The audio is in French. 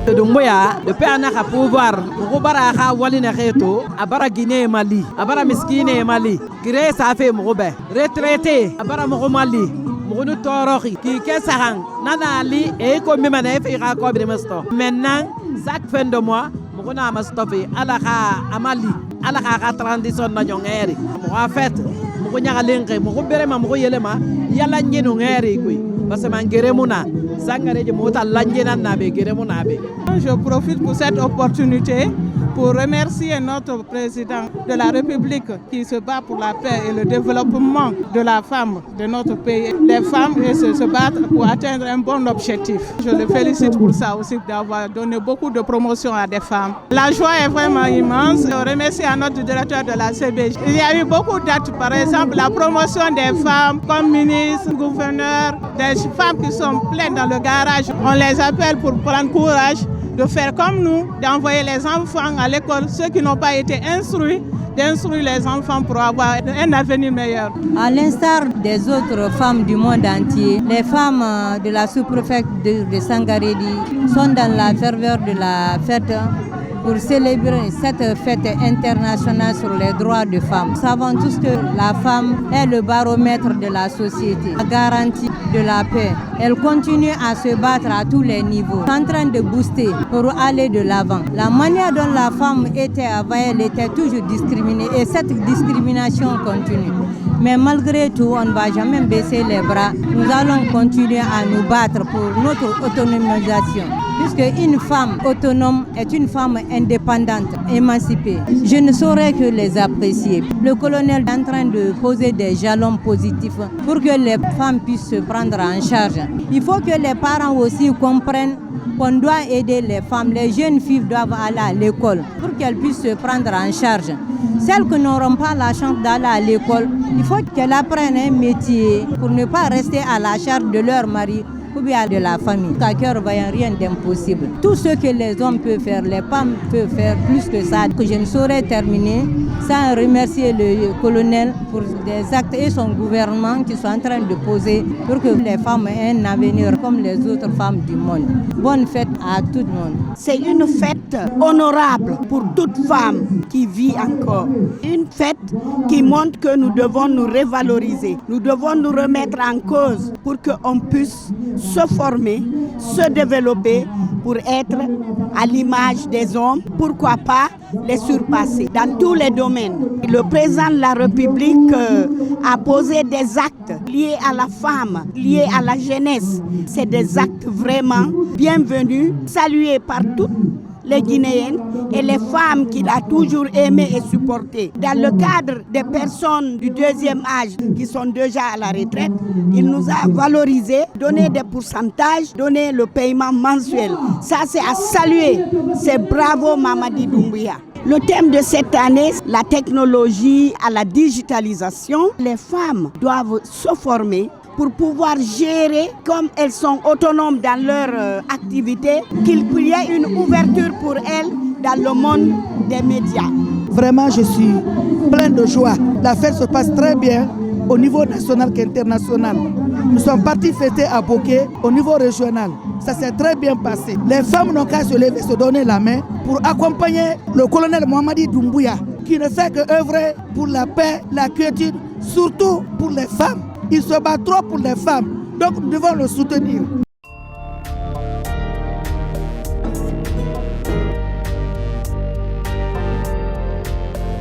Dumbuya depuis anaka pouvoir ko bara ka wali na kheto abara Guinée Mali abara miskine Mali gré ça fait mo be retraité abara mo Mali mo no toroxi ki ke saxang nana li e ko mi mané fi ka ko bi masto maintenant chaque fin de mois mo na masto fi ala ka amali ala ka transition na ñongeri mo en fait mo ñaka lenke mo bere ma mo yelema yalla ñenu ngeri kuy parce que man geremuna sangareje mota lanjena nabe geremuna be. Je profite pour cette opportunité pour remercier notre président de la République qui se bat pour la paix et le développement de la femme de notre pays. Les femmes se battent pour atteindre un bon objectif. Je le félicite pour ça aussi d'avoir donné beaucoup de promotion à des femmes. La joie est vraiment immense. Je remercie à notre directeur de la CBJ. Il y a eu beaucoup d'actes, par exemple la promotion des femmes comme ministres, gouverneurs, des femmes qui sont pleines dans le garage. On les appelle pour prendre courage de faire comme nous, d'envoyer les enfants à l'école, ceux qui n'ont pas été instruits, d'instruire les enfants pour avoir un avenir meilleur. À l'instar des autres femmes du monde entier, les femmes de la sous-préfecture de Sangaredi sont dans la ferveur de la fête pour célébrer cette fête internationale sur les droits des femmes. Nous savons tous que la femme est le baromètre de la société, la garantie de la paix. Elle continue à se battre à tous les niveaux, en train de booster pour aller de l'avant. La manière dont la femme était avant, elle était toujours discriminée et cette discrimination continue. Mais malgré tout, on ne va jamais baisser les bras. Nous allons continuer à nous battre pour notre autonomisation. Puisque une femme autonome est une femme indépendante, émancipée. Je ne saurais que les apprécier. Le colonel est en train de poser des jalons positifs pour que les femmes puissent se prendre en charge. Il faut que les parents aussi comprennent qu'on doit aider les femmes. Les jeunes filles doivent aller à l'école pour qu'elles puissent se prendre en charge. Celles qui n'auront pas la chance d'aller à l'école, il faut qu'elles apprennent un métier pour ne pas rester à la charge de leur mari ou bien de la famille. À cœur vaillant, rien d'impossible. Tout ce que les hommes peuvent faire, les femmes peuvent faire plus que ça. Je ne saurais terminer sans remercier le colonel pour des actes et son gouvernement qui sont en train de poser pour que les femmes aient un avenir comme les autres femmes du monde. Bonne fête à tout le monde. C'est une fête honorable pour toute femme qui vit encore. Une fête qui montre que nous devons nous revaloriser. Nous devons nous remettre en cause pour qu'on puisse se former, se développer pour être à l'image des hommes, pourquoi pas les surpasser dans tous les domaines. Le président de la République a posé des actes liés à la femme, liés à la jeunesse. C'est des actes vraiment bienvenus, salués par toutes les Guinéennes et les femmes qu'il a toujours aimées et supportées. Dans le cadre des personnes du deuxième âge qui sont déjà à la retraite, il nous a valorisés, donné des pourcentages, donné le paiement mensuel. Ça, c'est à saluer. C'est bravo Mamadi Doumbouya. Le thème de cette année, la technologie à la digitalisation. Les femmes doivent se former pour pouvoir gérer comme elles sont autonomes dans leur activité, qu'il y ait une ouverture pour elles dans le monde des médias. Vraiment, je suis plein de joie. La fête se passe très bien au niveau national qu'international. Nous sommes partis fêter à Boké au niveau régional. Ça s'est très bien passé. Les femmes n'ont qu'à se lever, se donner la main pour accompagner le colonel Mamadi Doumbouya qui ne fait que œuvrer pour la paix, la quiétude, surtout pour les femmes. Il se bat trop pour les femmes, donc nous devons le soutenir.